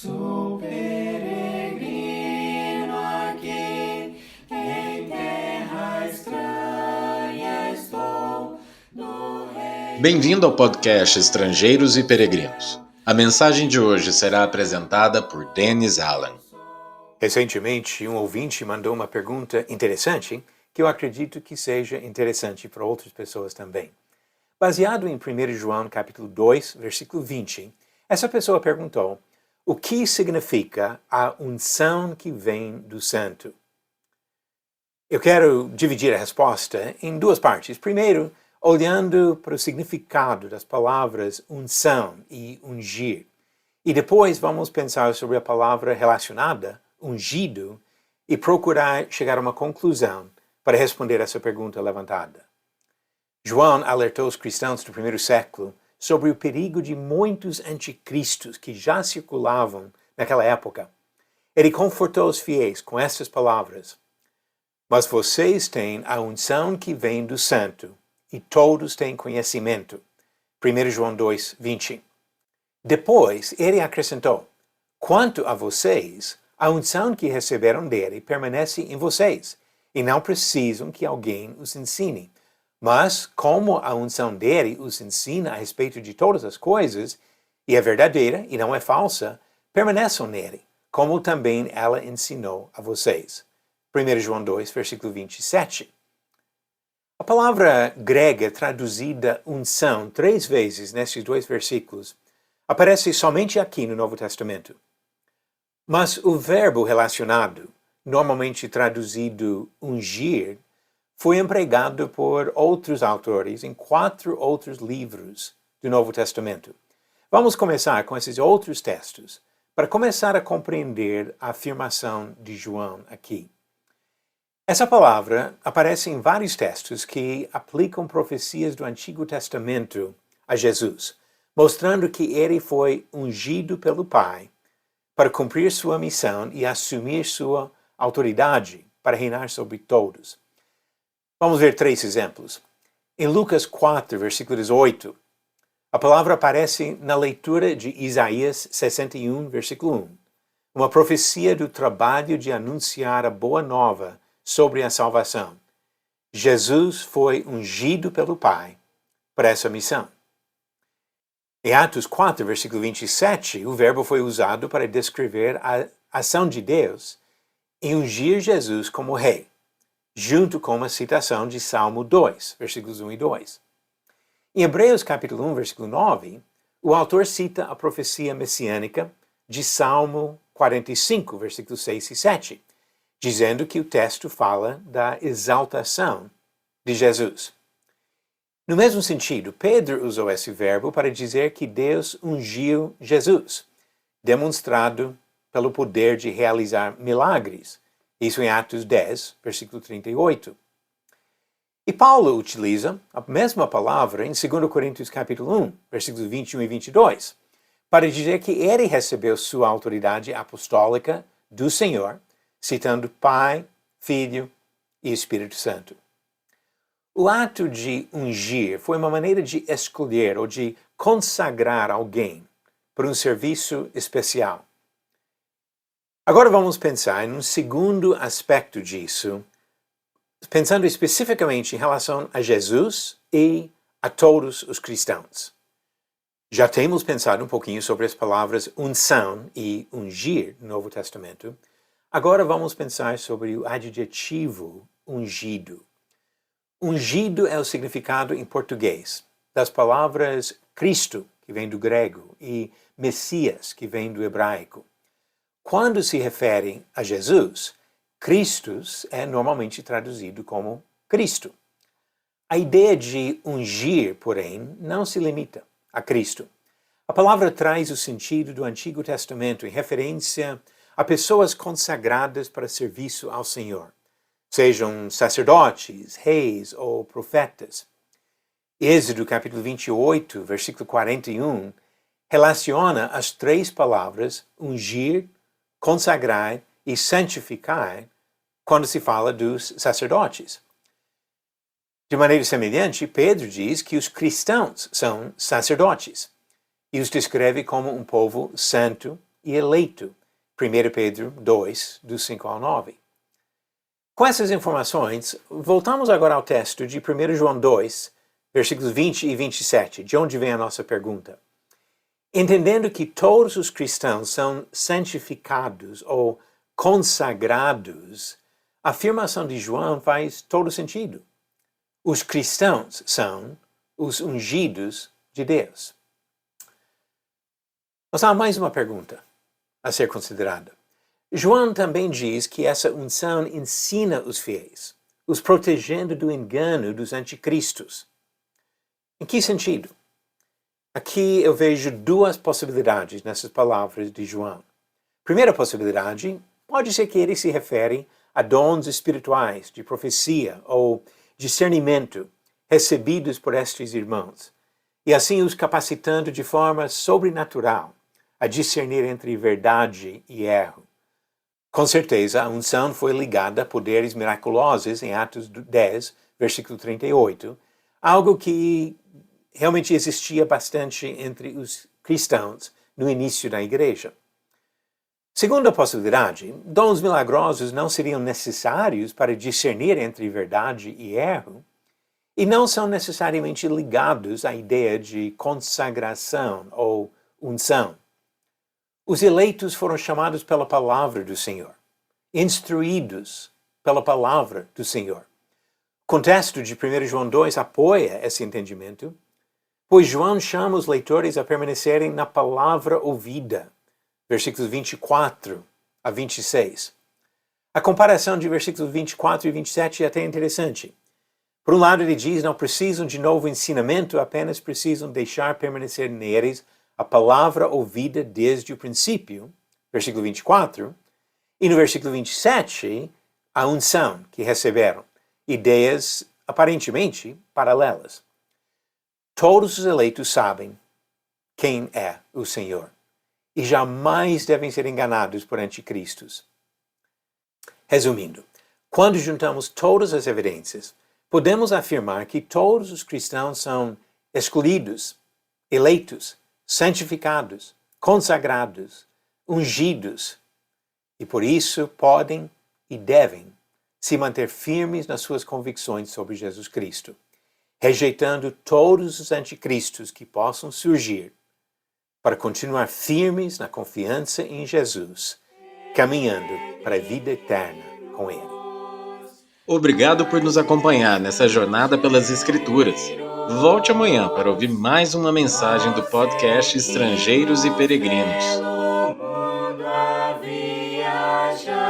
Sou peregrino aqui, em terra estranha estou, no reino... Bem-vindo ao podcast Estrangeiros e Peregrinos. A mensagem de hoje será apresentada por Dennis Allen. Recentemente, um ouvinte mandou uma pergunta interessante que eu acredito que seja interessante para outras pessoas também. Baseado em 1 João capítulo 2, versículo 20, essa pessoa perguntou: o que significa a unção que vem do Santo? Eu quero dividir a resposta em duas partes. Primeiro, olhando para o significado das palavras unção e ungir. E depois vamos pensar sobre a palavra relacionada, ungido, e procurar chegar a uma conclusão para responder essa pergunta levantada. João alertou os cristãos do primeiro século sobre o perigo de muitos anticristos que já circulavam naquela época. Ele confortou os fiéis com essas palavras: mas vocês têm a unção que vem do Santo, e todos têm conhecimento. 1 João 2, 20. Depois, ele acrescentou: quanto a vocês, a unção que receberam dele permanece em vocês, e não precisam que alguém os ensine. Mas, como a unção dele os ensina a respeito de todas as coisas, e é verdadeira e não é falsa, permaneçam nele, como também ela ensinou a vocês. 1 João 2, versículo 27. A palavra grega traduzida unção 3 vezes nesses 2 versículos aparece somente aqui no Novo Testamento. Mas o verbo relacionado, normalmente traduzido ungir, foi empregado por outros autores em 4 outros livros do Novo Testamento. Vamos começar com esses outros textos para começar a compreender a afirmação de João aqui. Essa palavra aparece em vários textos que aplicam profecias do Antigo Testamento a Jesus, mostrando que ele foi ungido pelo Pai para cumprir sua missão e assumir sua autoridade para reinar sobre todos. Vamos ver 3 exemplos. Em Lucas 4, versículo 18, a palavra aparece na leitura de Isaías 61, versículo 1, uma profecia do trabalho de anunciar a boa nova sobre a salvação. Jesus foi ungido pelo Pai para essa missão. Em Atos 4, versículo 27, o verbo foi usado para descrever a ação de Deus em ungir Jesus como rei, junto com uma citação de Salmo 2, versículos 1 e 2. Em Hebreus capítulo 1, versículo 9, o autor cita a profecia messiânica de Salmo 45, versículos 6 e 7, dizendo que o texto fala da exaltação de Jesus. No mesmo sentido, Pedro usou esse verbo para dizer que Deus ungiu Jesus, demonstrado pelo poder de realizar milagres. Isso em Atos 10, versículo 38. E Paulo utiliza a mesma palavra em 2 Coríntios capítulo 1, versículos 21 e 22, para dizer que ele recebeu sua autoridade apostólica do Senhor, citando Pai, Filho e Espírito Santo. O ato de ungir foi uma maneira de escolher ou de consagrar alguém para um serviço especial. Agora vamos pensar em um segundo aspecto disso, pensando especificamente em relação a Jesus e a todos os cristãos. Já temos pensado um pouquinho sobre as palavras unção e ungir no Novo Testamento. Agora vamos pensar sobre o adjetivo ungido. Ungido é o significado em português das palavras Cristo, que vem do grego, e Messias, que vem do hebraico. Quando se refere a Jesus, Christus é normalmente traduzido como Cristo. A ideia de ungir, porém, não se limita a Cristo. A palavra traz o sentido do Antigo Testamento em referência a pessoas consagradas para serviço ao Senhor, sejam sacerdotes, reis ou profetas. Êxodo capítulo 28, versículo 41, relaciona as 3 palavras ungir, consagrar e santificar quando se fala dos sacerdotes. De maneira semelhante, Pedro diz que os cristãos são sacerdotes e os descreve como um povo santo e eleito. 1 Pedro 2, do 5 ao 9. Com essas informações, voltamos agora ao texto de 1 João 2, versículos 20 e 27, de onde vem a nossa pergunta. Entendendo que todos os cristãos são santificados ou consagrados, a afirmação de João faz todo sentido. Os cristãos são os ungidos de Deus. Mas há mais uma pergunta a ser considerada. João também diz que essa unção ensina os fiéis, os protegendo do engano dos anticristos. Em que sentido? Aqui eu vejo duas possibilidades nessas palavras de João. Primeira possibilidade pode ser que ele se refere a dons espirituais de profecia ou discernimento recebidos por estes irmãos, e assim os capacitando de forma sobrenatural a discernir entre verdade e erro. Com certeza, a unção foi ligada a poderes miraculosos em Atos 10, versículo 38, algo que realmente existia bastante entre os cristãos no início da igreja. Segunda possibilidade, dons milagrosos não seriam necessários para discernir entre verdade e erro, e não são necessariamente ligados à ideia de consagração ou unção. Os eleitos foram chamados pela palavra do Senhor, instruídos pela palavra do Senhor. O contexto de 1 João 2 apoia esse entendimento, pois João chama os leitores a permanecerem na palavra ouvida, versículos 24 a 26. A comparação de versículos 24 e 27 é até interessante. Por um lado, ele diz, não precisam de novo ensinamento, apenas precisam deixar permanecer neles a palavra ouvida desde o princípio, versículo 24, e no versículo 27, a unção que receberam, ideias aparentemente paralelas. Todos os eleitos sabem quem é o Senhor e jamais devem ser enganados por anticristos. Resumindo, quando juntamos todas as evidências, podemos afirmar que todos os cristãos são escolhidos, eleitos, santificados, consagrados, ungidos, e por isso podem e devem se manter firmes nas suas convicções sobre Jesus Cristo, rejeitando todos os anticristos que possam surgir, para continuar firmes na confiança em Jesus, caminhando para a vida eterna com Ele. Obrigado por nos acompanhar nessa jornada pelas Escrituras. Volte amanhã para ouvir mais uma mensagem do podcast Estrangeiros e Peregrinos. Pelo mundo a viajar.